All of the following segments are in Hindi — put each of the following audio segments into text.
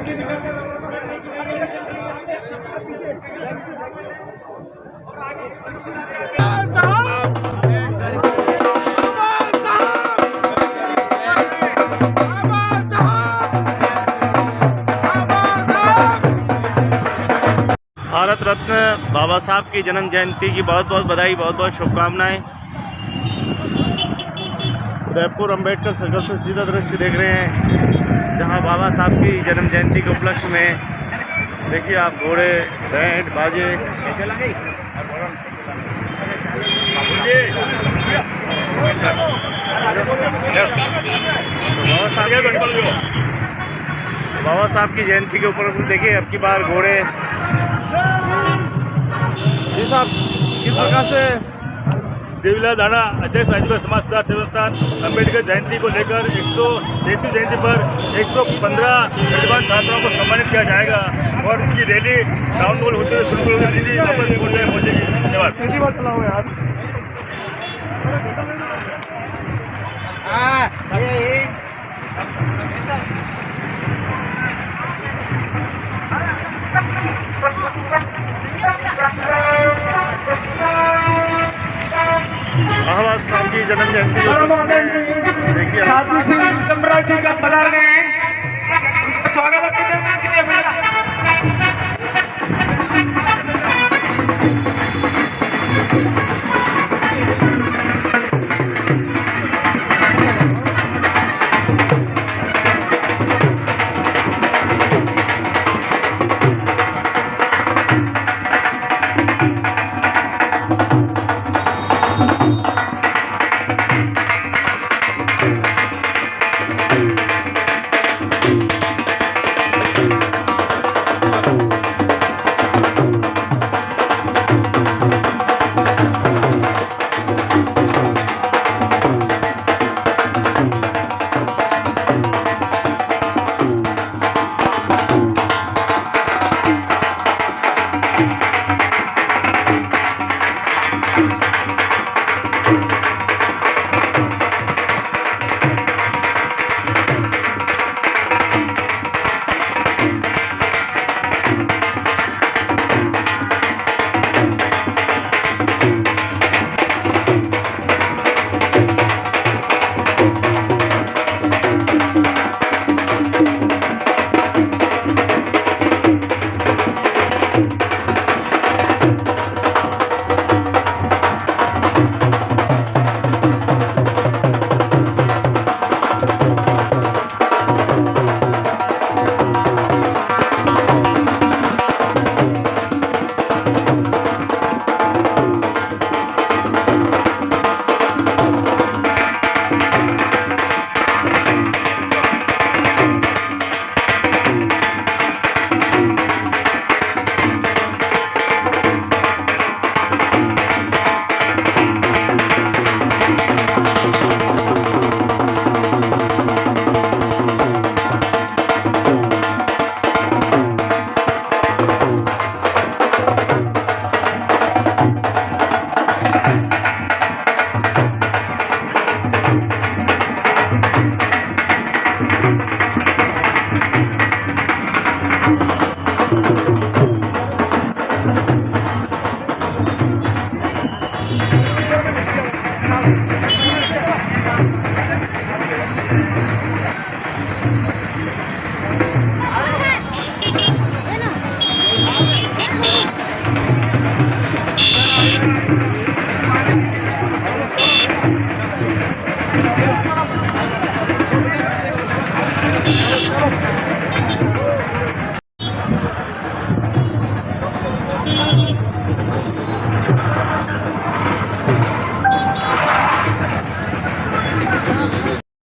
भारत रत्न बाबा साहब की जन्म जयंती की बहुत बहुत बधाई, बहुत बहुत शुभकामनाएं। उदयपुर अंबेडकर सर्कल से सीधा दृश्य देख रहे हैं, जहां बाबा साहब की जन्म जयंती के उपलक्ष्य में देखिए आप घोड़े, बैंड बाजे। बाबा साहब की जयंती के ऊपर देखिए अब की बार घोड़े। जी साहब, किस प्रकार से देवीलाल दाना अध्यक्ष आजीवन समाज सुधार सेवा संस्थान अम्बेडकर जयंती को लेकर 133 जयंती पर 115 प्रतिभागी छात्रों को सम्मानित किया जाएगा और इसकी रैली टाउन हॉल होते हुए शुरू पहुंचेगी। धन्यवाद। बाबा साहब की जन्म जयंती देखिए का पधार गए हैं। स्वागत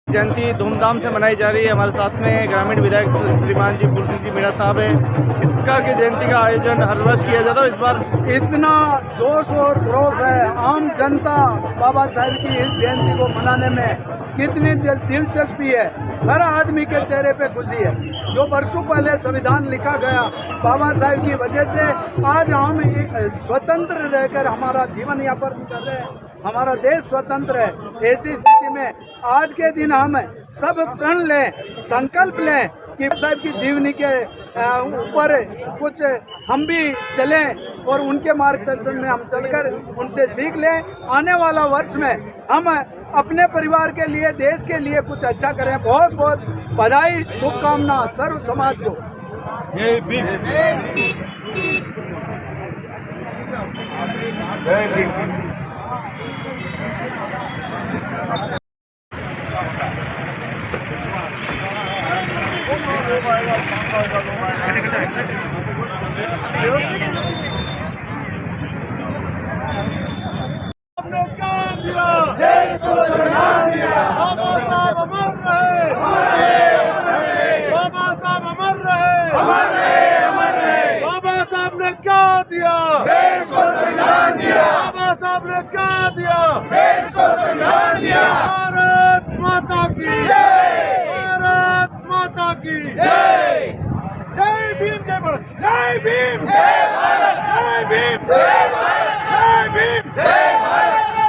जयंती धूमधाम से मनाई जा रही है। हमारे साथ में ग्रामीण विधायक श्रीमान जी फूल सिंह जी मीणा साहब है। इस प्रकार की जयंती का आयोजन हर वर्ष किया जाता है। इस बार इतना जोश और खरोश है। आम जनता बाबा साहब की इस जयंती को मनाने में कितनी दिलचस्पी है। हर आदमी के चेहरे पे खुशी है। जो वर्षों पहले संविधान लिखा गया बाबा साहब की वजह से आज हम एक स्वतंत्र रहकर हमारा जीवन यापन कर रहे हैं। हमारा देश स्वतंत्र है। ऐसी स्थिति में आज के दिन हम सब प्रण लें, संकल्प लें कि साहब की जीवनी के ऊपर कुछ हम भी चलें और उनके मार्गदर्शन में हम चलकर उनसे सीख लें। आने वाला वर्ष में हम अपने परिवार के लिए, देश के लिए कुछ अच्छा करें। बहुत बहुत बधाई, शुभकामना सर्व समाज को। जय भीम। जय भीम। हमने क्या दिया? देश को संविधान दिया। बाबा साहब अमर रहे, बाबा साहब अमर रहे। बाबा साहब ने क्या दिया? देश को संविधान दिया। बाबा साहब ने क्या दिया? देश को संविधान दिया। भारत माता की जय, भारत माता की जय। जय भीम, जय भारत, जय भीम, जय भारत, जय भीम, जय भारत, जय भीम, जय भारत।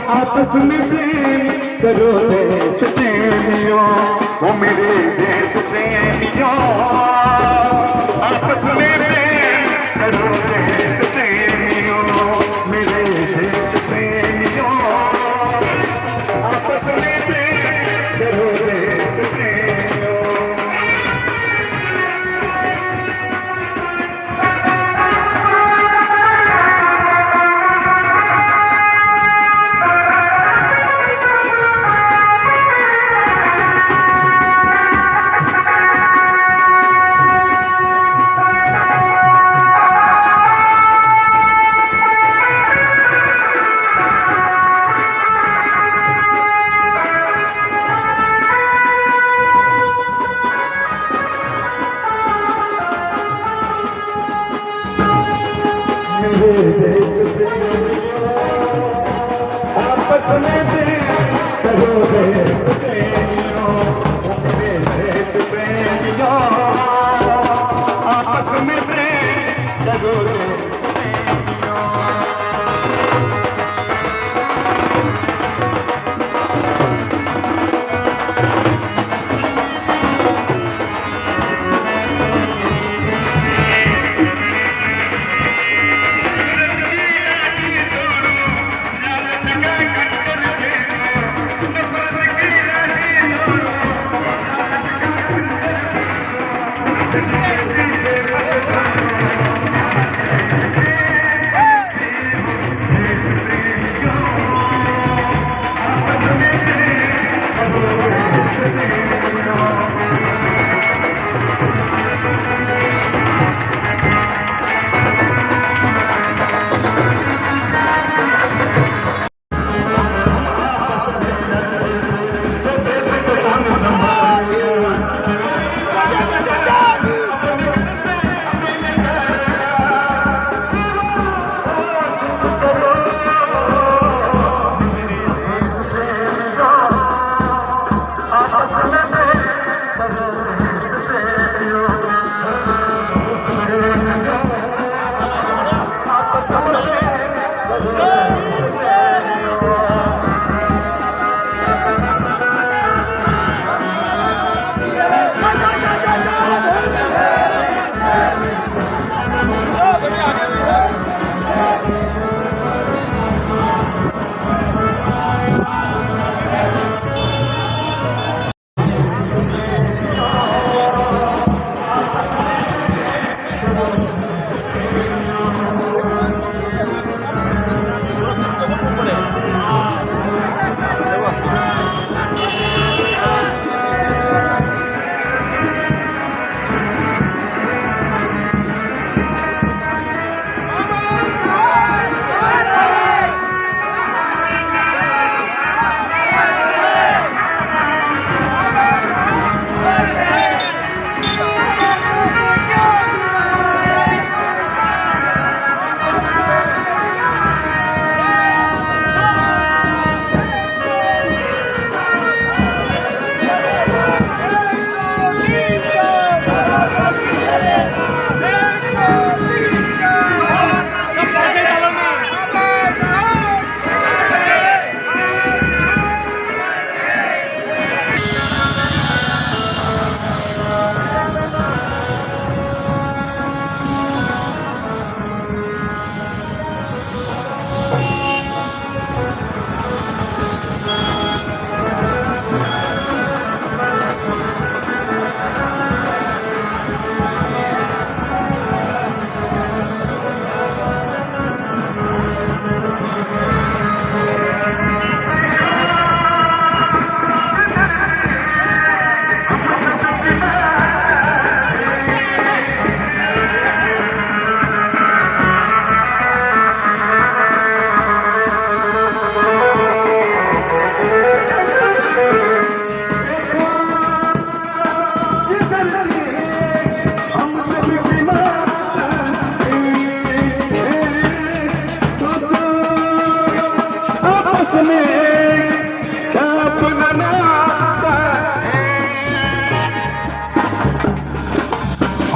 आपस में प्रेम करो देश प्रेमियों, वो मेरे देश प्रेमियों। आपस में प्रेम करो देश प्रेमियों, मेरे देश प्रेमियों। आपस में प्रेम करो देश प्रेमियों। आपस में प्रेम करो देश प्रेमियों, मेरे देश प्रेमियों। आपस में प्रेम करो देश प्रेमियों।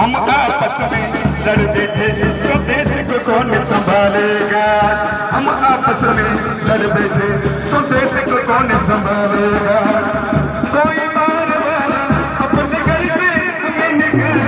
हम आपस में लड़ते थे तो देश को कौन संभालेगा। हम आपस में लड़ते थे तो देश को कौन संभालेगा। कोई बार बार अपने घर पे हमें निकल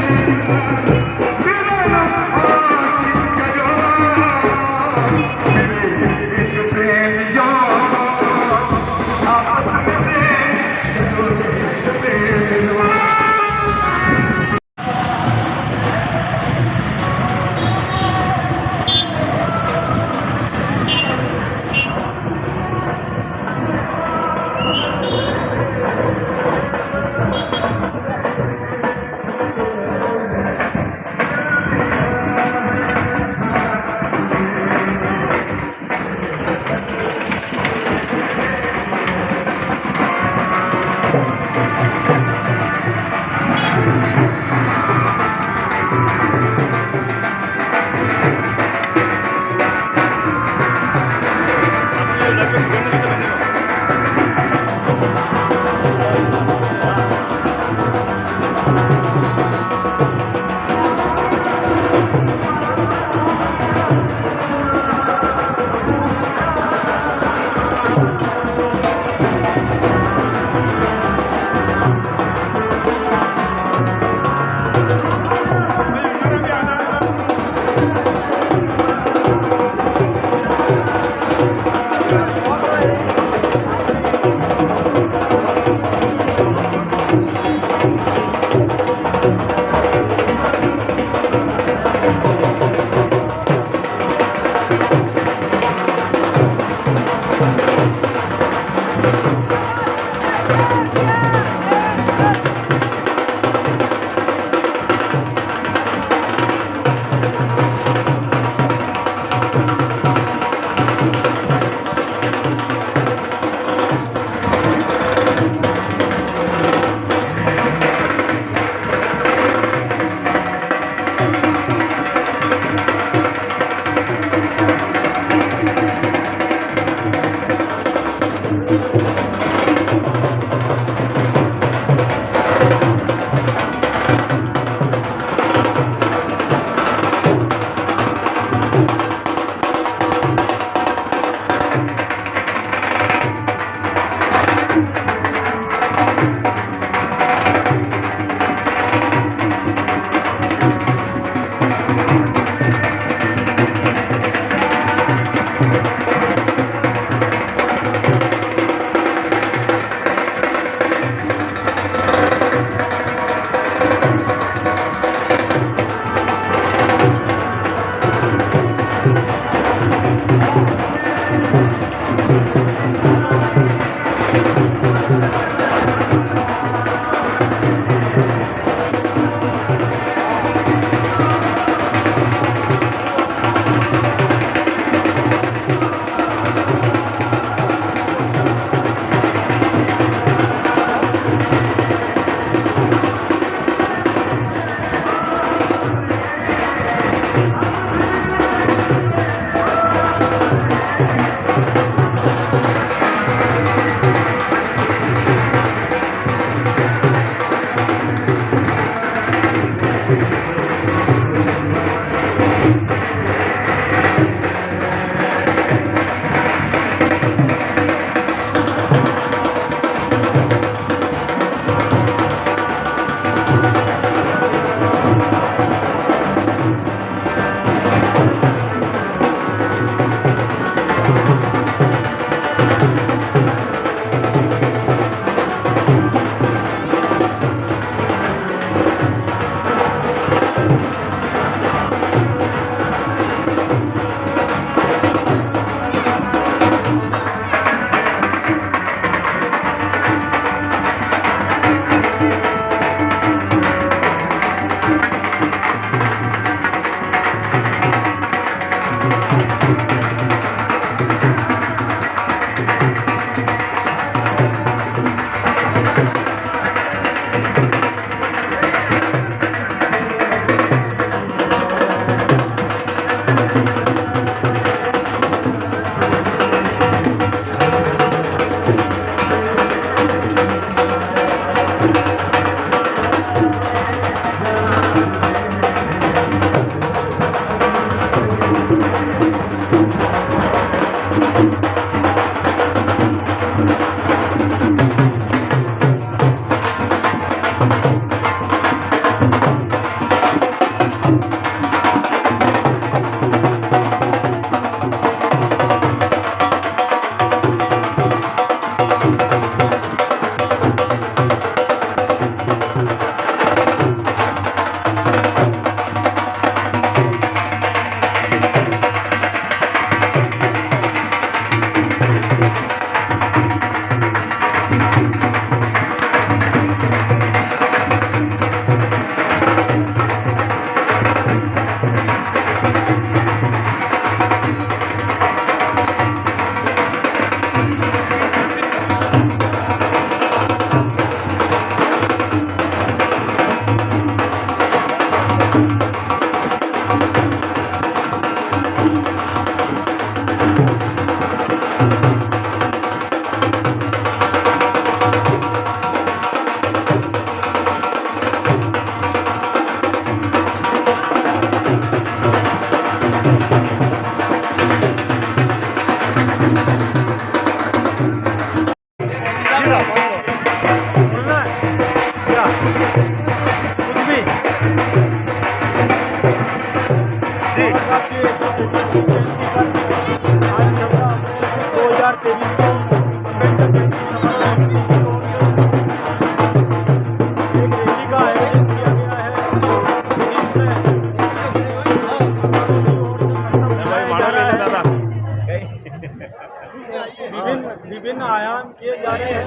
विभिन्न आयाम किए जा रहे हैं।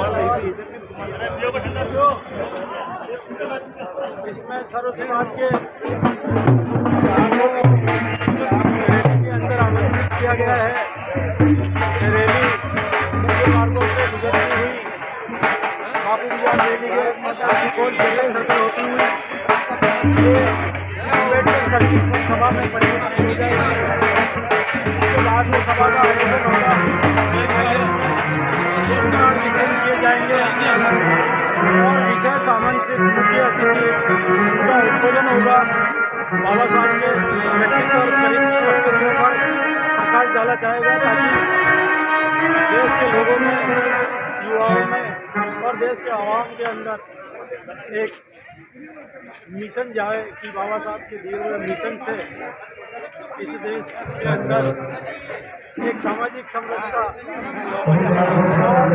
इसमें सर्व समाज के रैली के अंदर आमंत्रित किया गया है। रैली मुख्य मार्गों से गुजरती हुई बापू बाजार रैली के गोल चेन्नई सर्कल होती हुई ये अम्बेडकर सर्किट सभा में परिवर्तित हो जाएगी। उसके बाद में सभा का आयोजन होगा, किए जाएंगे और विशेष आमंत्रित मुख्य अतिथि का उद्बोधन होगा। बाबा साहब के व्यक्तित्व और चरित्र व्यक्तित्व पर प्रकाश डाला जाएगा ताकि देश के लोगों में, युवाओं में और देश के आवाम के अंदर एक मिशन जाए कि बाबा साहब के दिए हुए मिशन से इस देश के अंदर एक सामाजिक समरसता और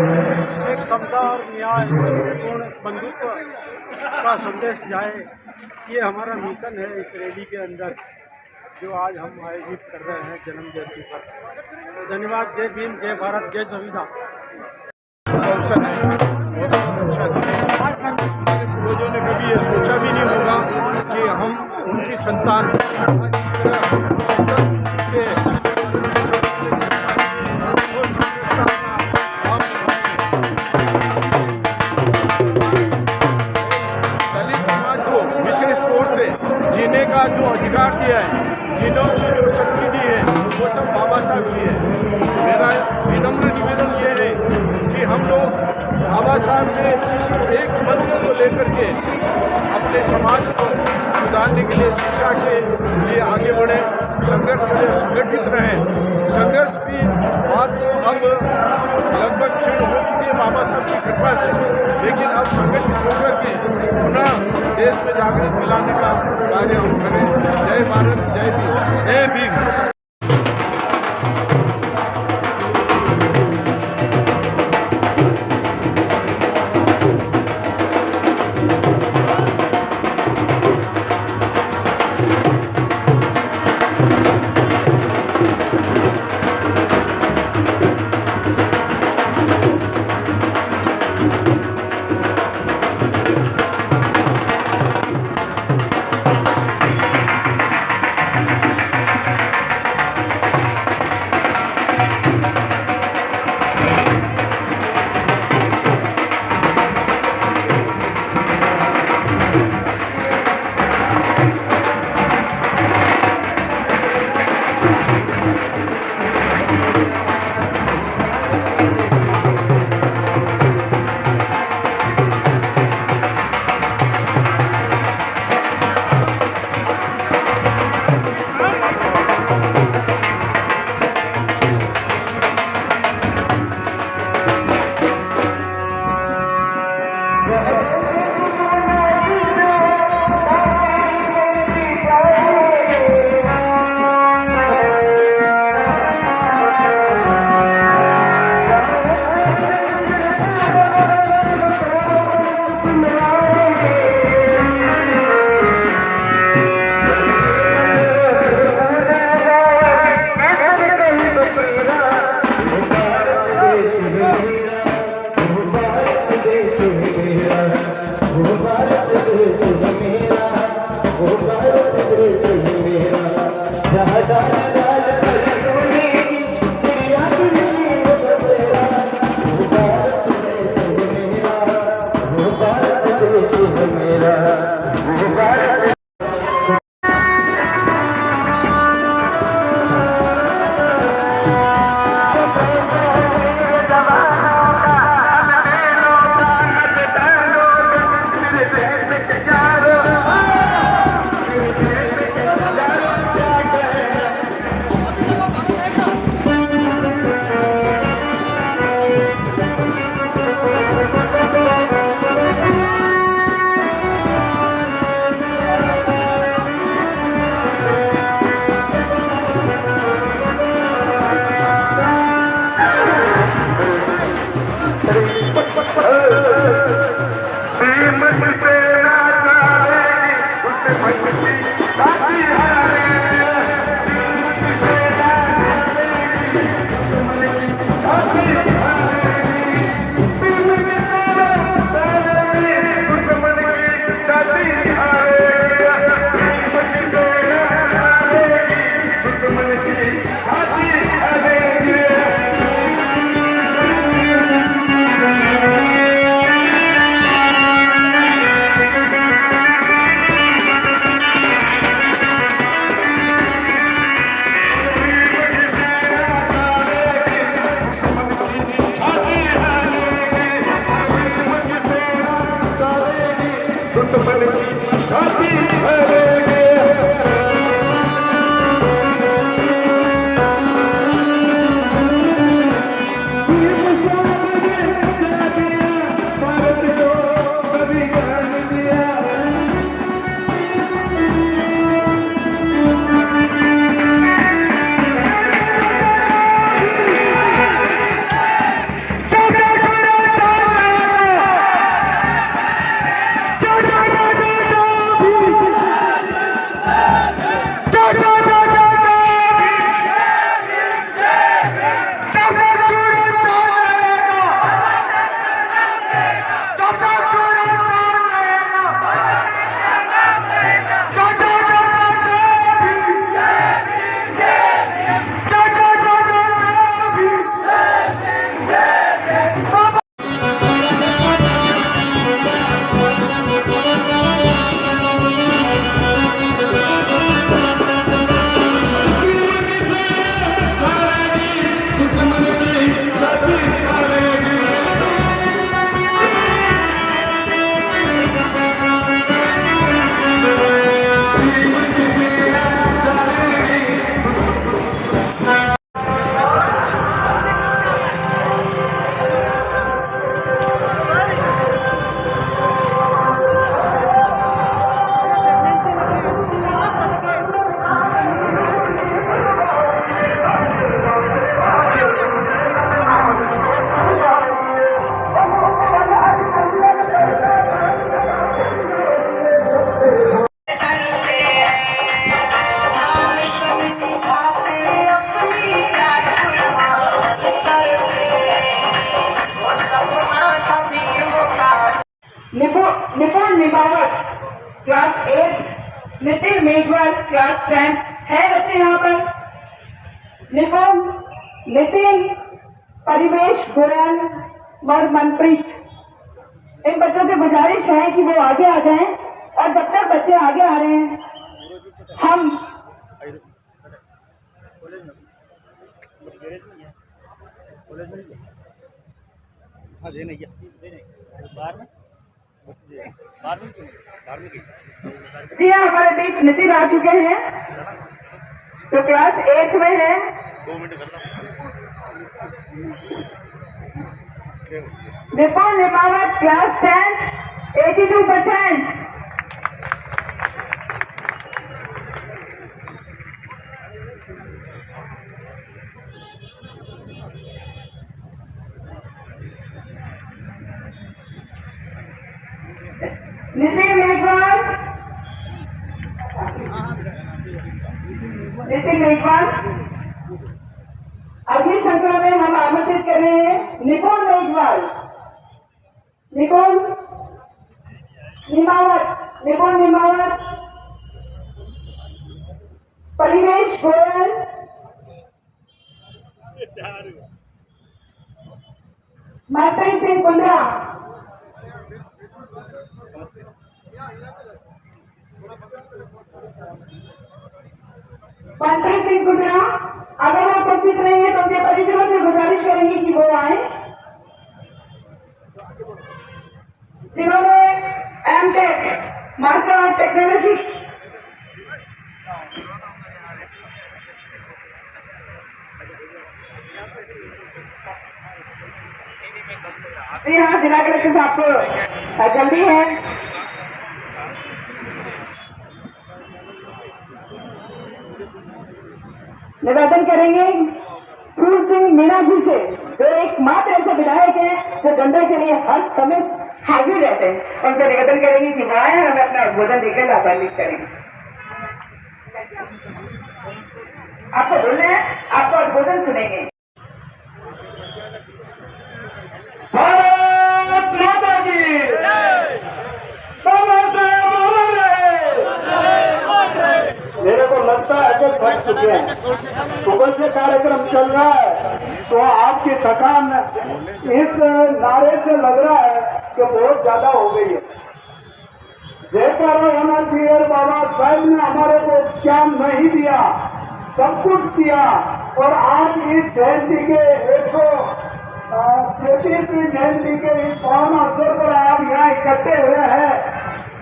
एक समता और न्यायपूर्ण बंधुत्व का संदेश जाए, ये हमारा मिशन है इस रैली के अंदर जो आज हम आयोजित कर रहे हैं जन्म जयंती पर। धन्यवाद। जय भीम, जय भारत, जय संविधान। अवसर है, बहुत अच्छा दिन है। हमारे पूर्वजों ने कभी ये सोचा भी नहीं होगा कि हम उनकी संतान आज इस तरह संघर्ष से और समरसता का लाभ उठाएंगे। दलित समाज को विशेष तौर से जीने का जो अधिकार दिया है, जीनों की जो शक्ति दी है, वो सब बाबा साहब की है। मेरा विनम्र निवेदन ये है कि हम लोग बाबा साहब के किसी एक मंत्र को लेकर के अपने समाज को सुधारने के लिए, शिक्षा के लिए आगे बढ़े, संघर्ष के लिए संगठित रहें। संघर्ष की बात तो अब लगभग क्षीण हो चुकी है बाबा साहब की कृपा से, लेकिन अब संगठित होकर के पुनः देश में जागृति मिलाने का कार्य हम करें। जय भारत, जय भीम। जय भीम। निमावत क्लास 8, नितिन मेघवाल क्लास 10 है बच्चे यहाँ पर। नितिन, परिवेश गोयल और मनप्रीत, इन बच्चों से गुजारिश है कि वो आगे आ जाएं और जब तक बच्चे आगे आ रहे हैं हम जी हाँ, हमारे बीच नितिन आ चुके हैं जो क्लास 8 में है। 2 मिनट करना। निपुण निमावत क्लास 10, 82%। नितिन मेघवाल अगली श्रृंखला में हम आमंत्रित कर रहे हैं निपुण मेघवाल, निपुण निमावत, परिवेश गोयल, मनप्रीत सिंह कुंद्रा, मनप्रीत सिंह कुंद्रा। अगर वो उपस्थित नहीं है तो उनके परिजनों से गुजारिश करेंगे कि वो आए, जिन्होंने एमटेक मास्टर ऑफ टेक्नोलॉजी जी हाँ, जिला कलेक्टर साहब को जल्दी है। निवेदन करेंगे फूल सिंह मीणा जी से, जो एकमात्र ऐसे विधायक हैं जो जनता के लिए हर समय हाजिर रहते हैं। उनसे निवेदन करेंगे कि वो आए, हमें अपना उद्बोधन देकर लाभान्वित करेंगे। आपको बोलना है, आपको उद्बोधन सुनेंगे। भारत माता की मेरे को लगता है कि थक चुके हैं, सुबह से कार्यक्रम चल रहा है तो आपकी थकान इस नारे से लग रहा है कि बहुत ज्यादा हो गई है। जयकारा होना चाहिए। बाबा साहब ने हमारे को क्या नहीं दिया, सब कुछ दिया। और आज इस जयंती के 133वीं जयंती के इस पावन अवसर पर आप यहाँ इकट्ठे हुए हैं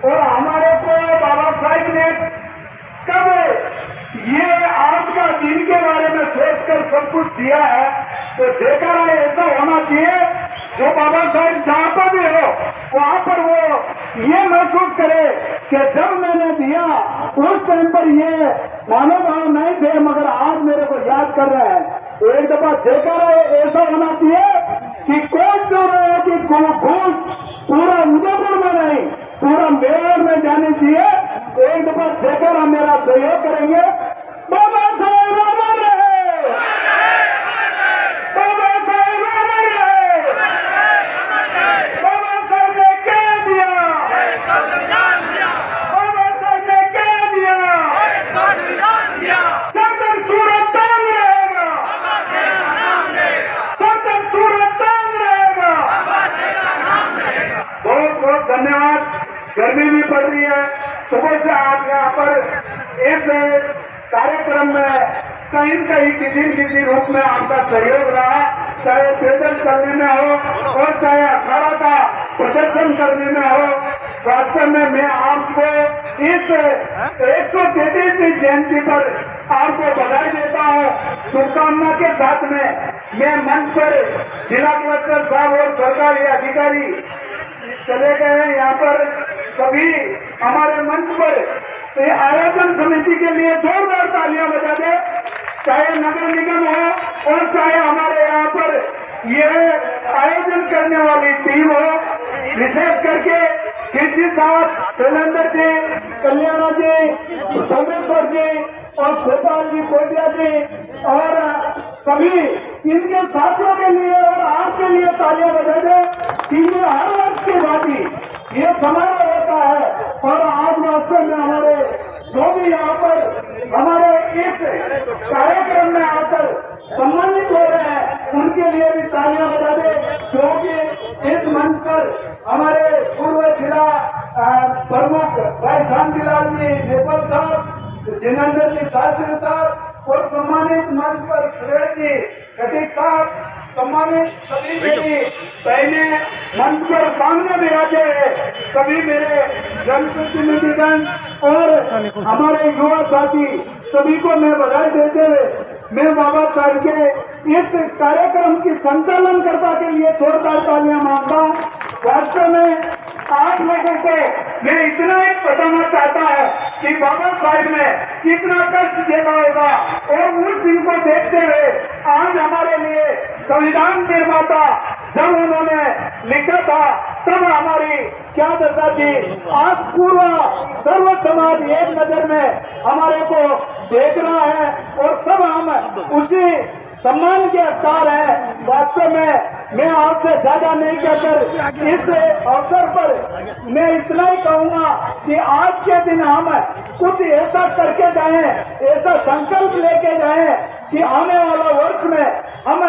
और हमारे को बाबा साहब ने कब ये आज का दिन के बारे में सोचकर सब कुछ दिया है, तो जयकारा ऐसा होना चाहिए जो बाबा साहब जहाँ पर भी हो वहाँ पर वो ये महसूस करे कि जब मैंने दिया उस टाइम पर ये मानव भाव नहीं थे, मगर आज मेरे को याद कर रहे हैं। एक दफा जयकारा ऐसा होना चाहिए कि कोई जो रहा कि घूस पूरा उदयपुर में नहीं, पूरा मेवाड़ में जानी चाहिए। एक दफा जयकारा मेरा सहयोग करेंगे। बाबा साहेब अमर रहे, बाबा साहेब अमर रहे, बाबा साहेब ने क्या दिया, बाबा साहेब ने क्या दिया, जब तक सूरज चांद रहेगा, जब तक सूरज चांद रहेगा। बहुत बहुत धन्यवाद। गर्मी भी पड़ रही है, सुबह से आप यहाँ पर इस कार्यक्रम में कहीं न कहीं किसी न किसी रूप में आपका सहयोग रहा, चाहे पैदल चलने में हो और चाहे अखाड़ा का प्रदर्शन करने में हो। वास्तव में मैं आपको इस 133वीं जयंती पर आपको बधाई देता हूँ। शुभकामना के साथ में मैं मंच पर जिला कलेक्टर साहब और सरकारी अधिकारी चले गए हैं। यहाँ पर सभी हमारे मंच पर आयोजन समिति के लिए जोरदार तालियां बजा दे, चाहे नगर निगम हो और चाहे हमारे यहाँ पर ये आयोजन करने वाली टीम हो। विशेष करके कृषि साहब, शैलेंद्र जी, कल्याणा जी, सोमेश्वर जी और गोपाल जी, कोटिया जी और सभी इनके साथियों के लिए और आपके लिए तालियां बजा दे। हर वर्ष की बात ये समारोह होता है और आज वास्तव में हमारे जो भी यहाँ पर हमारे इस कार्यक्रम में आकर सम्मानित हो रहे हैं उनके लिए भी तालियां बजा दे, क्योंकि इस मंच पर हमारे पूर्व जिला प्रमुख भाई शांतिलाल जी नेपाल साहब, जिनेंद्र जी शास्त्री साहब और सम्मानित मंच पर सुरेश जी खटीक साहब, सम्मानित सभी मेरी बहने मंच पर सामने में आते हैं, सभी मेरे जनप्रतिनिधिगण और हमारे युवा साथी सभी को मैं बधाई देते हुए मैं बाबा साहब के इस कार्यक्रम की संचालनकर्ता के लिए जोरदार तालियां मांगता हूं। वास्तव में आप लोगों को मैं इतना ही बताना चाहता हूं कि बाबा साहब ने कितना कष्ट झेला होगा और उस दिन को देखते हुए आज हमारे लिए संविधान निर्माता जब उन्होंने लिखा था तब हमारी क्या दशा थी। आज पूरा सर्व समाज एक नजर में हमारे को देख रहा है और सब हम उसी सम्मान के हकदार है। वास्तव में मैं आपसे ज्यादा नहीं कहकर इस अवसर पर मैं इतना ही कहूंगा कि आज के दिन हम कुछ ऐसा करके जाएं, ऐसा संकल्प लेके जाएं कि आने वाला वर्ष में हम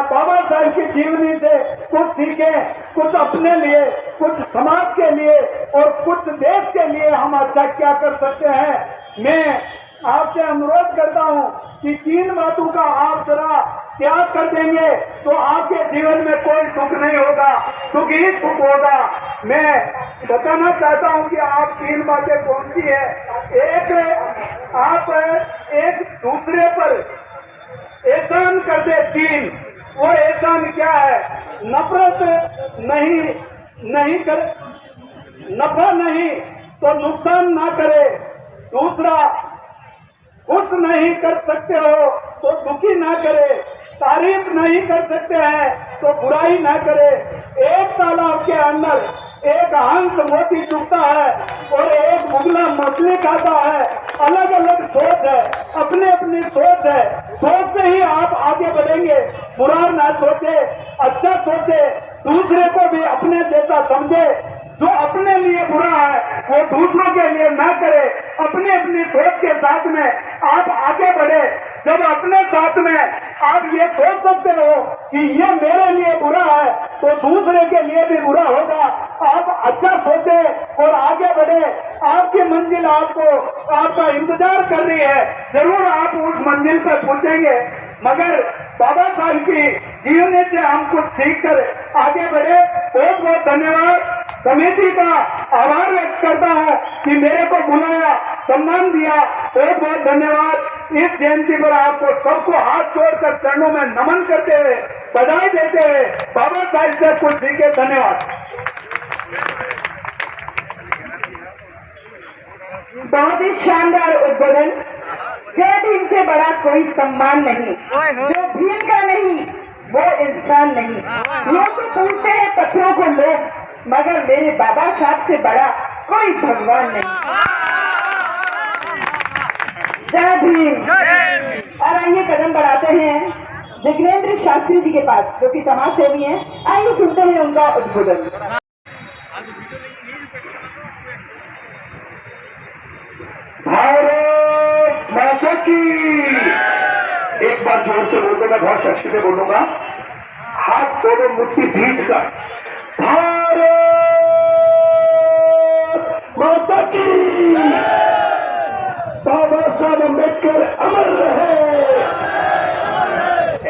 बाबा साहब की जीवनी से कुछ सीखें, कुछ अपने लिए, कुछ समाज के लिए और कुछ देश के लिए हम अच्छा क्या कर सकते हैं। मैं आपसे अनुरोध करता हूं कि 3 बातों का आप जरा त्याग कर देंगे तो आपके जीवन में कोई दुख नहीं होगा, सुख ही सुख होगा। मैं बताना चाहता हूं कि आप 3 बातें कौन सी है। एक, आप एक दूसरे पर एहसान कर दे। 3, वो एहसान क्या है? नफरत नहीं कर, नफा नहीं तो नुकसान ना करे। दूसरा, खुश नहीं कर सकते हो तो दुखी ना करे, तारीफ नहीं कर सकते हैं तो बुराई ना करे। एक तालाब के अंदर एक हंस मोती चुगता है और एक मुगला मछली खाता है। अलग अलग सोच है, अपनी अपनी सोच है। सोच से ही आप आगे बढ़ेंगे। बुरा ना सोचे, अच्छा सोचे, दूसरे को भी अपने जैसा समझे। जो अपने लिए बुरा है वो दूसरों के लिए ना करे। अपनी अपनी सोच के साथ में आप आगे बढ़े। जब अपने साथ में आप ये सोच सकते हो कि ये मेरे लिए बुरा है तो दूसरे के लिए भी बुरा होगा। आप अच्छा सोचे और आगे बढ़े। आपकी मंजिल आपका इंतजार कर रही है। जरूर आप उस मंजिल पर पहुंचेंगे, मगर बाबा साहब की जीवनी से हम कुछ सीख कर आगे बढ़े। बहुत बहुत धन्यवाद। समिति का आभार व्यक्त करता हूं कि मेरे को बुलाया, सम्मान दिया। बहुत बहुत धन्यवाद। इस जयंती पर आपको सबको हाथ जोड़कर चरणों में नमन करते हुए, बधाई देते हुए बाबा साहब से कुछ सीखे। धन्यवाद। बहुत ही शानदार उद्बोधन। जय भीम से बड़ा कोई सम्मान नहीं, जो भीम का नहीं वो इंसान नहीं। लोग तो पूछते हैं पत्थरों को लोग, मगर मेरे बाबा साहब से बड़ा कोई भगवान नहीं। जय भीम। और आइए कदम बढ़ाते हैं जिग्नेंद्र शास्त्री जी के पास, जो कि समाज सेवी हैं। आइए सुनते हैं उनका उद्बोधन। भारत माता की। एक बार जोर से बोल दो, मैं बहुत शक्ति से बोलूंगा। हाथ दोनों मुट्ठी बीच का। भारत माता की। बाबा साहब अम्बेडकर अमर रहे।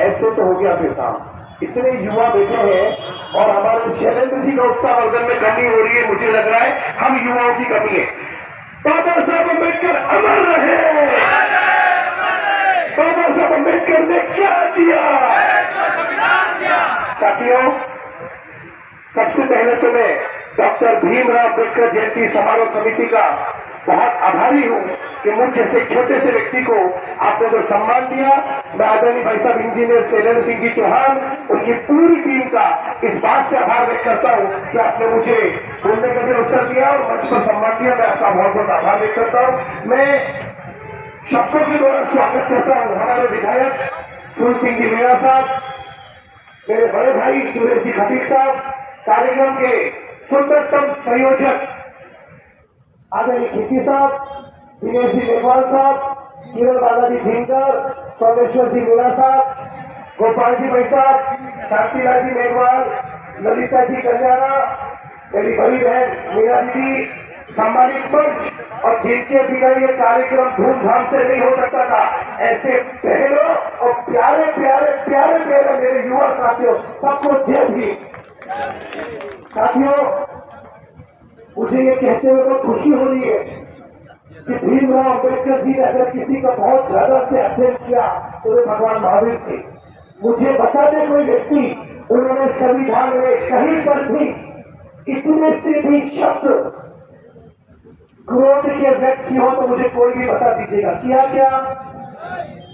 ऐसे तो हो गया फिर काम। इतने युवा बैठे हैं और हमारे शैलेंद्र जी का उत्साहवर्धन में कमी हो रही है। मुझे लग रहा है हम युवाओं की कमी है। बाबा साहब अम्बेडकर अमर रहे। बाबा साहब अम्बेडकर ने क्या दिया? साथियों, सबसे पहले तो मैं डॉक्टर भीमराव अम्बेडकर जयंती समारोह समिति का बहुत आभारी हूं कि मुझ जैसे छोटे से व्यक्ति को आपने जो सम्मान दिया। मैं आदरणीय भाई साहब इंजीनियर शैलेंद्र सिंह जी चौहान, उनकी पूरी टीम का इस बात से आभार व्यक्त करता हूं कि आपने मुझे बोलने का भी अवसर दिया और मंच पर सम्मान दिया। मैं आपका बहुत बहुत आभार व्यक्त करता हूं। मैं शब्दों के द्वारा स्वागत करता हूं हमारे विधायक फूल सिंह जी मीणा साहब, मेरे बड़े भाई सुरेश जी खटीक साहब, कार्यक्रम के सुंदरतम संयोजक आदरणीय खिड़की साहब, दिनेश जी मेघवाल साहब, किरण बालाजी झिंकर, सोमेश्वर जी मीणा साहब, गोपाल जी भाई साहब, शांतिलाल जी मेघवाल, ललिता जी कल्याणा, मेरी बड़ी बहन मीना जी, सामाजिक मंच और जिनके बिना ये कार्यक्रम धूमधाम से नहीं हो सकता था, ऐसे बहनों और प्यारे प्यारे प्यारे प्यारे मेरे युवा साथियों, सबको जय भीम। साथियों, मुझे ये कहते हुए बहुत खुशी हो रही है कि भीमराव अम्बेडकर जी ने अगर किसी का बहुत ज्यादा से अध्ययन किया तो वे भगवान महावीर थे। मुझे बता दे कोई व्यक्ति, उन्होंने संविधान में कहीं पर भी इतने से भी शब्द क्रोध के व्यक्त किए हो तो मुझे कोई भी बता दीजिएगा, किया क्या?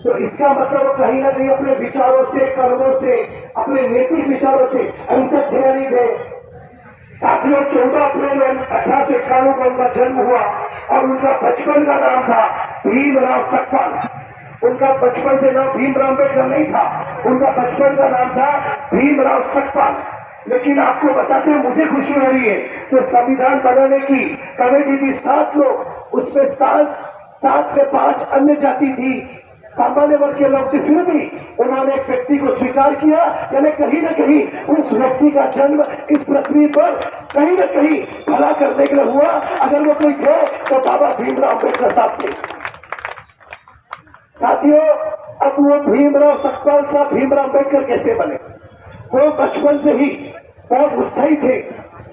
तो इसका मतलब कहीं ना कहीं अपने विचारों से, कर्मों से, अपने नैतिक विचारों से अहिंसक थे या नहीं थे? साथियों, 14 अप्रैल 1891 को उनका जन्म हुआ और उनका बचपन का नाम था भीमराव सकपाल। उनका बचपन से नाम भीमराव अम्बेडकर नहीं था, उनका बचपन का नाम था भीमराव सकपाल। लेकिन आपको बताते हुए मुझे खुशी हो रही है, तो संविधान बनाने की कमेटी थी 7 लोग, उसमें 7 से 5 अन्य जाति थी, सामान्य वर्ग के लोग थे, फिर भी उन्होंने एक व्यक्ति को स्वीकार किया। यानी कहीं न कहीं उस व्यक्ति का जन्म इस पृथ्वी पर कहीं न कहीं भला करने के लिए हुआ। अगर वो कोई थे तो बाबा भीमराव अम्बेडकर साहब थे। साथियों, अब वो भीमराव सकपाल साहब भीमराव अम्बेडकर कैसे बने? वो बचपन से ही बहुत उत्साही थे,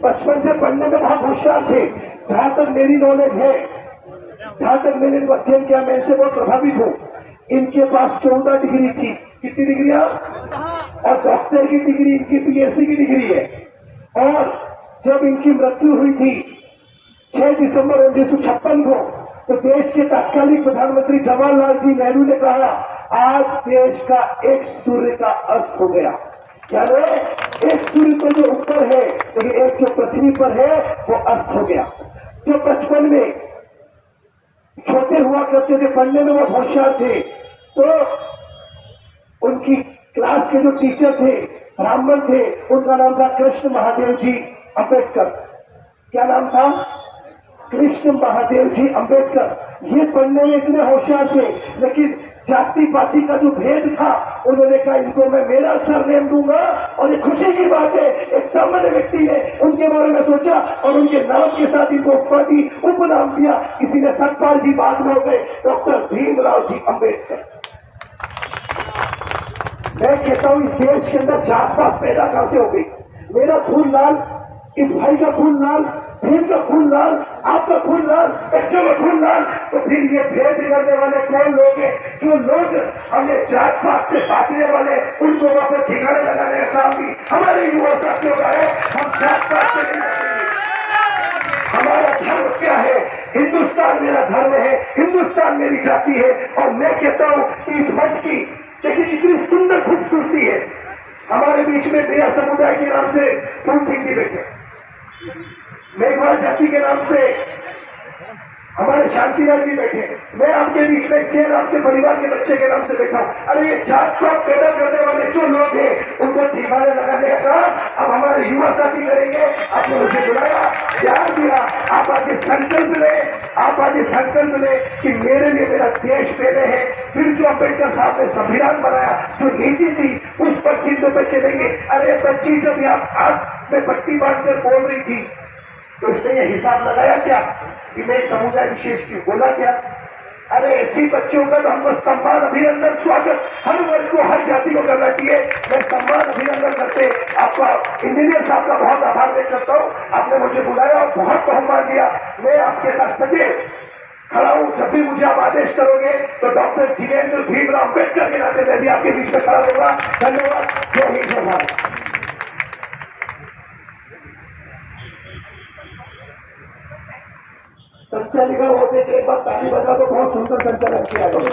बचपन से पढ़ने में बहुत होशियार थे। जहां तक मेरी नॉलेज है, जहां तक मैंने अध्ययन किया, मैं इनसे बहुत प्रभावित हूँ। इनके पास 14 डिग्री थी। कितनी डिग्रियां? और डॉक्टर की डिग्री, इनकी पीएचडी की डिग्री है। और जब इनकी मृत्यु हुई थी 6 दिसंबर 1956 को, तो देश के तत्कालीन प्रधानमंत्री जवाहरलाल जी नेहरू ने कहा, आज देश का एक सूर्य का अस्त हो गया। यानी एक सूर्य तो जो ऊपर है, लेकिन एक जो पृथ्वी पर है वो अस्त हो गया। जो बचपन में छोटे हुआ करते थे, पढ़ने में वो होशियार थे, तो उनकी क्लास के जो टीचर थे, ब्राह्मण थे, उनका नाम था कृष्ण महादेव जी अम्बेडकर। क्या नाम था? कृष्ण महादेव जी अम्बेडकर। ये पढ़ने में इतने होशियार थे, लेकिन जाति पाति का जो भेद था, उन्होंने कहा इनको मैं मेरा सरनेम दूंगा। और ये खुशी की बात है, एक सामान्य व्यक्ति ने उनके बारे में सोचा और उनके नाम के साथ इनको उपाधि, उपनाम दिया। किसी ने सकपाल जी, बाद में हो गए डॉक्टर भीमराव जी अम्बेडकर। मैं कहता हूं, इस देश के अंदर जात पात पैदा कहां से हो गई? मेरा खून लाल, इस भाई का खून लाल, भीम का खून लाल, आपका खून लाल, बच्चों का खून लाल। तो फिर ये भेद करने वाले कौन लोग हैं? जो लोग हमें जात पात से बांटने वाले, उनको वापस ठिकाने लगाने का काम भी हमारे युवा साथियों का है। हम जात पात से नहीं बांटेंगे। हमारा धर्म क्या है? हिंदुस्तान मेरा धर्म है, हिंदुस्तान मेरी जाति है। और मैं कहता हूँ इस मंच की देखिए कितनी सुंदर खूबसूरती है। हमारे बीच में मेरा समुदाय के नाम से फूल सिंह जी बैठे, मेघवाल जाति के नाम से हमारे शांतिलाल जी बैठे, मैं आपके बीच में चेन आपके परिवार के बच्चे के नाम से बैठा हूं। अरे ये जात पात पैदा करने वाले जो लोग हैं, उनको ठिकाने लगाने का काम अब हमारे युवा साथी करेंगे। आपने मुझे बुलाया, प्यार दिया, आप आगे संकल्प ले, आप आगे संकल्प ले कि मेरे लिए मेरा देश पहले है। फिर जो अम्बेडकर साहब ने संविधान बनाया, जो नीति थी, उस पर चिन्ह पे चलेंगे। अरे बच्ची जब यहाँ हाथ में पट्टी बांधकर बोल रही थी, तो इसने ये हिसाब लगाया क्या कि मैं समुदाय विशेष की बोला क्या? अरे ऐसी बच्चों का तो हमको सम्मान, अभिनंदन, स्वागत हर वर्ग को, हर जाति को करना चाहिए। मैं सम्मान, अभिनंदन करते आपका इंजीनियर साहब का बहुत आभार व्यक्त करता हूँ। आपने मुझे बुलाया और बहुत बहुमान दिया। मैं आपके साथ सदैव खड़ा हूँ। जब भी मुझे आप आदेश करोगे तो डॉक्टर जितेंद्र भीमराव अम्बेडकर के नाते मैं भी आपके बीच में खड़ा होगा। धन्यवाद। जय हिंद, जय भारत। संचालिका होते थे, एक बार ताली बजा तो बहुत सुंदर संचालन किया गया।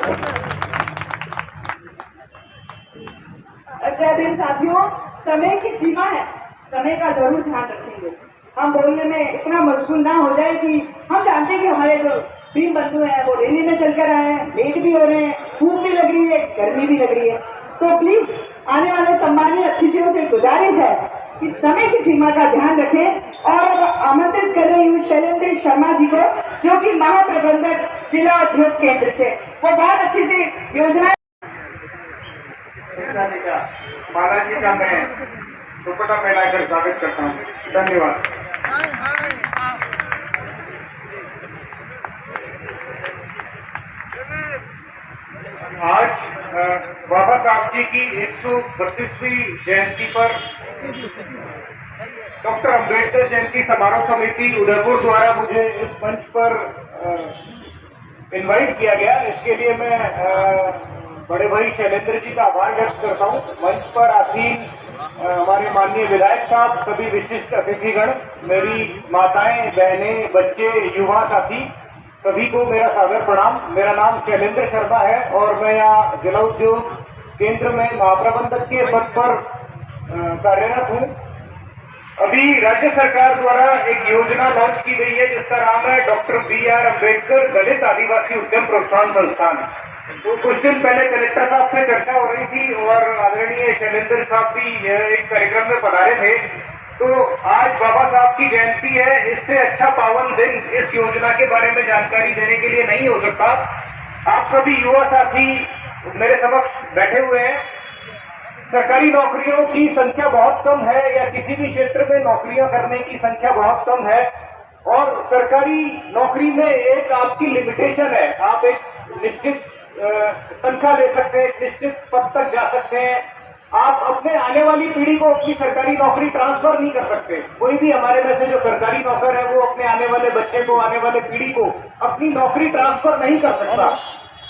जय भीम। साथियों, समय की सीमा है, समय का जरूर ध्यान रखेंगे। हम बोलने में इतना मशगूल ना हो जाए कि हम जानते हैं कि हमारे जो भीम बंधु हैं वो रैली में चलकर आए हैं, लेट भी हो रहे हैं, भूख भी लग रही है, गर्मी भी लग रही है। तो प्लीज आने वाले सम्मानीय अतिथियों से गुजारिश है कि समय की सीमा का ध्यान रखें। और अब आमंत्रित कर रही हूँ शैलेंद्र शर्मा जी को, जो कि महाप्रबंधक जिला उद्योग केंद्र से, वो बहुत अच्छी सी योजना बालाजी का मैं दुपट्टा फैलाकर स्वागत करता हूँ। धन्यवाद। आज बाबा साहब जी की 132वीं जयंती पर डॉक्टर अम्बेडकर जयंती समारोह समिति उदयपुर द्वारा मुझे इस मंच पर इनवाइट किया गया। इसके लिए मैं बड़े भाई शैलेंद्र जी का आभार व्यक्त करता हूँ। मंच पर आसीन हमारे माननीय विधायक साहब, सभी विशिष्ट अतिथिगण, मेरी माताएं, बहनें, बच्चे, युवा साथी, सभी को मेरा सादर प्रणाम। मेरा नाम शैलेंद्र शर्मा है और मैं यहाँ जिला उद्योग केंद्र में महाप्रबंधक के पद पर कार्यरत हूँ। अभी राज्य सरकार द्वारा एक योजना लॉन्च की गई है जिसका नाम है डॉक्टर BR अम्बेडकर दलित आदिवासी उद्यम प्रोत्साहन संस्थान। तो कुछ दिन पहले कलेक्टर साहब से चर्चा हो रही थी और आदरणीय शैलेंद्र साहब भी एक कार्यक्रम में पधारे थे। तो आज बाबा साहब की जयंती है, इससे अच्छा पावन दिन इस योजना के बारे में जानकारी देने के लिए नहीं हो सकता। आप सभी युवा साथी मेरे समक्ष बैठे हुए हैं। सरकारी नौकरियों की संख्या बहुत कम है या किसी भी क्षेत्र में नौकरियां करने की संख्या बहुत कम है और सरकारी नौकरी में एक आपकी लिमिटेशन है। आप एक निश्चित तनख्वाह ले सकते हैं, निश्चित पद तक जा सकते हैं। आप अपने आने वाली पीढ़ी को अपनी सरकारी नौकरी ट्रांसफर नहीं कर सकते। कोई भी हमारे में से जो सरकारी नौकर है वो अपने आने वाले बच्चे को, आने वाले पीढ़ी को अपनी नौकरी ट्रांसफर नहीं कर सकता।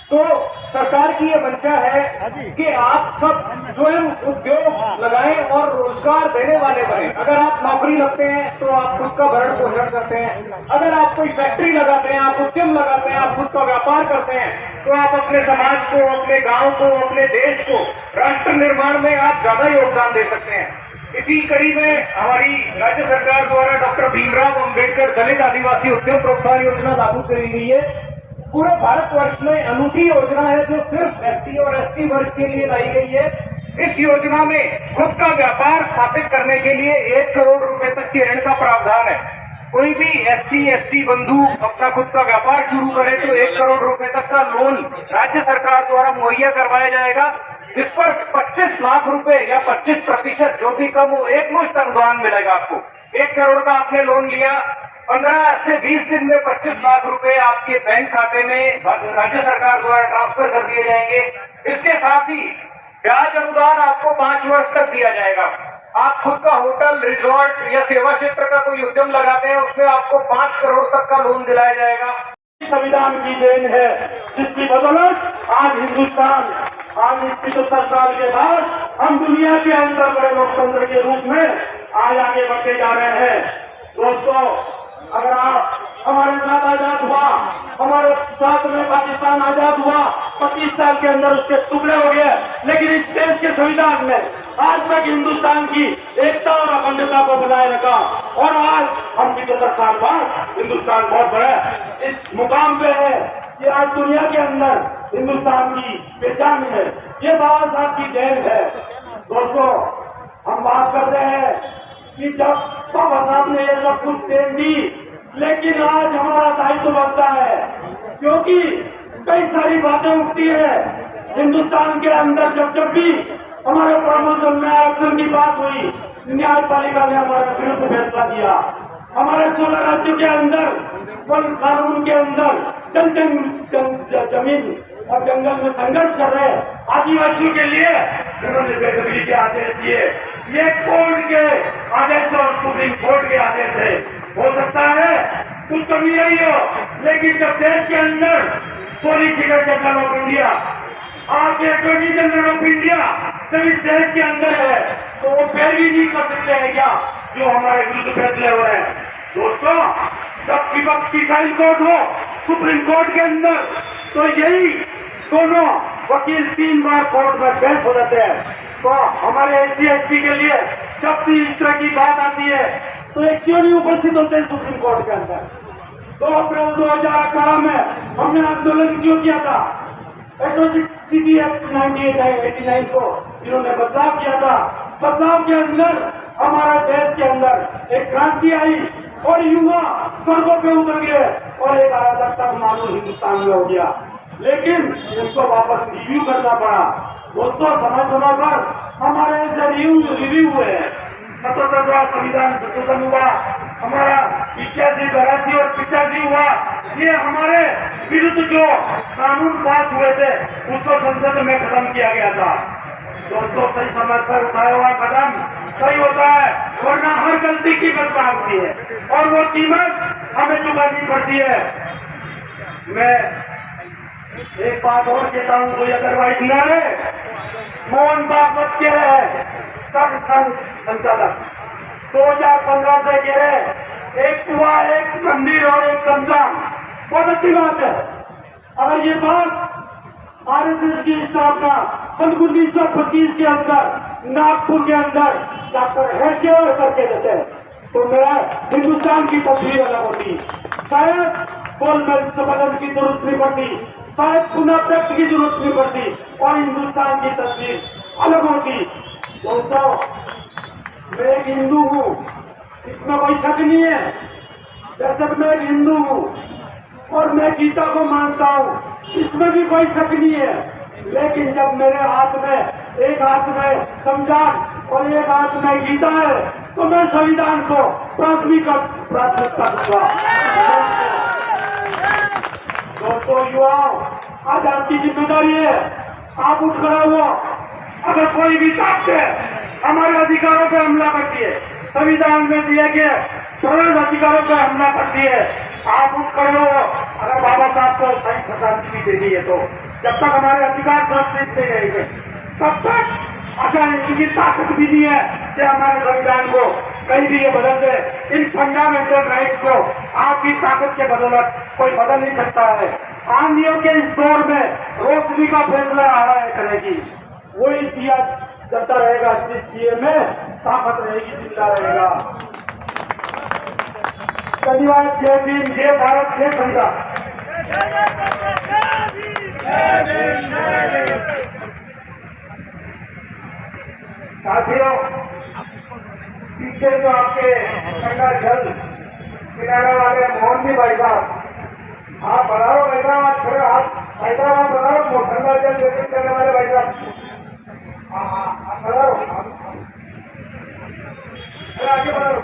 तो सरकार की ये मंशा है कि आप सब स्वयं उद्योग लगाएं और रोजगार देने वाले बने। अगर आप नौकरी लगते हैं तो आप खुद का भरण पोषण करते हैं। अगर आप कोई फैक्ट्री लगाते हैं, आप उद्यम लगाते हैं, आप खुद का व्यापार करते हैं, तो आप अपने समाज को, अपने गांव को, अपने देश को, राष्ट्र निर्माण में आप ज्यादा योगदान दे सकते हैं। इसी कड़ी में हमारी राज्य सरकार द्वारा डॉक्टर भीमराव अम्बेडकर दलित आदिवासी उद्यम प्रोत्साहन योजना लागू करी गई है। पूरे भारतवर्ष में अनूठी योजना है जो सिर्फ SC और ST वर्ग के लिए लाई गई है। इस योजना में खुद का व्यापार स्थापित करने के लिए 1 करोड़ रुपए तक के ऋण का प्रावधान है। कोई भी SC ST बंधु अपना खुद का व्यापार शुरू करे तो 1 करोड़ रुपए तक का लोन राज्य सरकार द्वारा मुहैया करवाया जाएगा, जिस पर 25 लाख रुपए या 25% जो भी कम हो, एक मुश्त अनुदान मिलेगा आपको। 1 करोड़ का आपने लोन लिया, 15 से 20 दिन में 25 लाख रुपए आपके बैंक खाते में राज्य सरकार द्वारा ट्रांसफर कर दिए जाएंगे। इसके साथ ही ब्याज अनुदान आपको 5 वर्ष तक दिया जाएगा। आप खुद का होटल, रिजॉर्ट या सेवा क्षेत्र का कोई उद्यम लगाते हैं, उसमें आपको 5 करोड़ तक का लोन दिलाया जाएगा। संविधान की देन है जिसकी बदौलत आज हिंदुस्तान आज 75 साल के बाद हम दुनिया के अंदर बड़े लोकतंत्र के रूप में आज आगे बढ़ते जा रहे हैं। दोस्तों, अगर आप हमारे साथ आजाद हुआ, हमारे साथ में पाकिस्तान आजाद हुआ, 25 साल के अंदर उसके टुकड़े हो गए, लेकिन इस देश के संविधान ने आज तक हिंदुस्तान की एकता और अखंडता को बनाए रखा और आज हम 75 साल बाद हिंदुस्तान बहुत बड़ा इस मुकाम पे है कि आज दुनिया के अंदर हिंदुस्तान की पहचान है। ये बाबा साहब की देन है। दोस्तों, हम बात करते हैं कि जब बाबा साहब ने ये सब कुछ देन दी, लेकिन आज हमारा दायित्व बनता है क्योंकि कई सारी बातें उठती है हिंदुस्तान के अंदर। जब भी हमारे प्रमोशन में आरक्षण की बात हुई, न्यायपालिका ने हमारे विरुद्ध फैसला दिया। हमारे 16 राज्यों के अंदर वन कानून के अंदर जमीन और जंगल में संघर्ष कर रहे आदिवासियों के लिए उन्होंने बेदखली के आदेश दिए। ये कोर्ट के आदेश और सुप्रीम कोर्ट के आदेश है। हो सकता है कुछ कमी रही हो, लेकिन जब देश के अंदर सॉलिसिटर जनरल ऑफ इंडिया, आपके अटॉर्नी जनरल ऑफ इंडिया जब इस देश के अंदर है तो वो पैरवी नहीं कर सकते हैं क्या जो हमारे विरुद्ध फैसले हो रहे हैं। दोस्तों, जब विपक्ष की ट्रायल कोर्ट हो सुप्रीम कोर्ट के अंदर, तो यही दोनों वकील 3 बार कोर्ट में बहस हो जाते हैं। तो हमारे SC ST के लिए जब भी इस तरह की बात आती है तो ये क्यों नहीं उपस्थित होते हैं सुप्रीम कोर्ट के अंदर। 2 अप्रैल 2018 में हमने आंदोलन क्यों किया था एट्रोसिटी एक्ट 1989 को इन्होंने बदलाव किया था। बदलाव के अंदर हमारा देश के अंदर एक क्रांति आई और युवा सड़कों पे उतर गए और एक अराजकता मामूल हिंदुस्तान में हो गया, लेकिन उसको वापस रिव्यू करना पड़ा। दोस्तों, समय समय पर हमारे ऐसे रिव्यू हुए हैं। 77वां संविधान संशोधन हुआ, हमारा 81, 82 और 85 हुआ। ये हमारे विरुद्ध जो कानून पास हुए थे उसको संसद में खत्म किया गया था। दोस्तों, सही समय पर उठाया हुआ कदम सही होता है, वरना हर गलती की कीमत होती है और वो कीमत हमें चुकानी पड़ती है। मैं एक बात और कहता हूँ, कोई अदरवाइज न रहे। मोहन भागवत के रहे सब संचालक 2015 से गिरे, एक कुआ, एक मंदिर और एक शमशान। बहुत अच्छी बात है। अगर ये बात आरएसएस की स्थापना सन 1925 के अंदर नागपुर के अंदर डॉक्टर हेडगेवार करके देते तो मेरा हिंदुस्तान की तस्वीर अलग होती। शायद गोलमेज सम्मेलन की जरूरत नहीं पड़ती, शायद पुनः व्यक्त की जरूरत नहीं पड़ती और हिंदुस्तान की तस्वीर अलग होती। दोस्तों, मैं एक हिंदू हूँ, इसमें कोई शक नहीं है। दरअसल मैं एक हिंदू हूँ और मैं गीता को मानता हूँ, इसमें भी कोई शक नहीं है। लेकिन जब मेरे हाथ में एक हाथ में संविधान और एक हाथ में गीता है तो मैं संविधान को प्राथमिकता दूंगा। दोस्तों, युवाओं, आज आपकी जिम्मेदारी है, आप उठ खड़ा हुआ। अगर कोई भी ताकत हमारे अधिकारों पर हमला करती है, संविधान में दिए गए प्रमुख अधिकारों पर हमला करती है, आप उठ खड़े हो। अगर बाबा साहब को सही सजा दे दी है तो जब तक हमारे अधिकार सुरक्षित नहीं रहेंगे तब तक अच्छा इनकी ताकत भी नहीं है कि हमारे संविधान को कहीं भी ये बदल दे। इन फंडामेंटल राइट्स को आपकी ताकत के बदौलत कोई बदल नहीं सकता है। आंधियों के इस दौर में रोशनी का फैसला आ रहा है करने की, वही दिया चलता रहेगा जिस दिए में ताकत रहेगी, जिंदा रहेगा। धन्यवाद। जय भीम, जय भारत, जय संविधान। साथियों, पीछे जो आपके गंगा जल किनारे वाले मोहन जी भाई साहब, आप बढ़ाओ हैदराबाद, थोड़े आप हैदराबाद बढ़ाओ, गंगा जल वितरित करने वाले भाई साहब आप बढ़ाओ, आगे बढ़ाओ।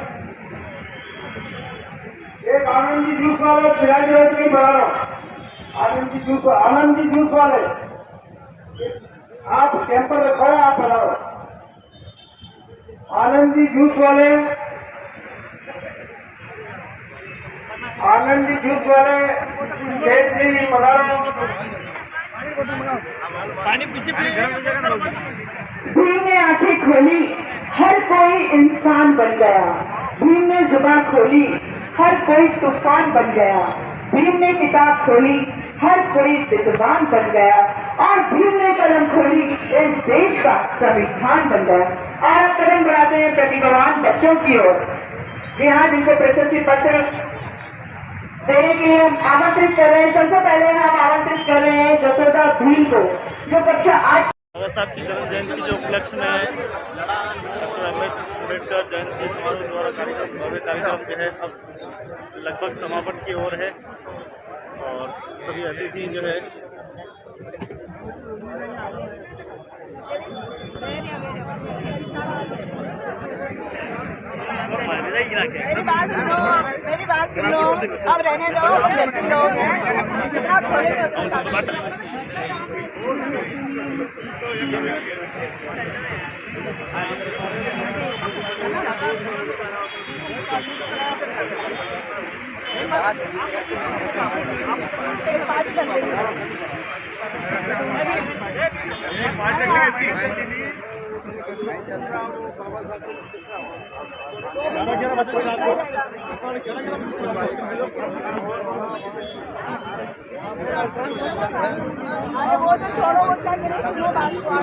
एक आनंद जी जूस वाले फिराई रोड नहीं बढ़ा रहा, आनंद जी जूस वाले आप कैंपर रखो है, आप बढ़ाओ। आनंद जी जूस वाले, आनंद जी जूस वाले सेठ जी बढ़ाओ। भीम ने आंखें खोली, हर कोई इंसान बन गया। भीम ने जुबान खोली, हर कोई तूफान बन गया। भीम ने किताब खोली, हर कोई विद्वान बन गया। और भीम ने कलम खोली, इस देश का संविधान बन गया। और अब कदम बढ़ाते हैं प्रतिभावान बच्चों की ओर। जी हाँ, जिनको प्रशस्ति पत्र देने के लिए हम आमंत्रित कर रहे हैं। सबसे पहले हम आमंत्रित कर रहे हैं जसोदा भीम को, जो कक्षा 8 बाबा साहब की जन्म जयंती के उपलक्ष्य में डॉक्टर अम्बेडकर जयंती समारोह द्वारा कार्यक्रम जो है अब लगभग समापन की ओर है और सभी अतिथि जो है मेरी बात सुनो, अब रहने दो, लोग हैं कितना खोले वो तो छोड़ो, उसका सुनो बात को।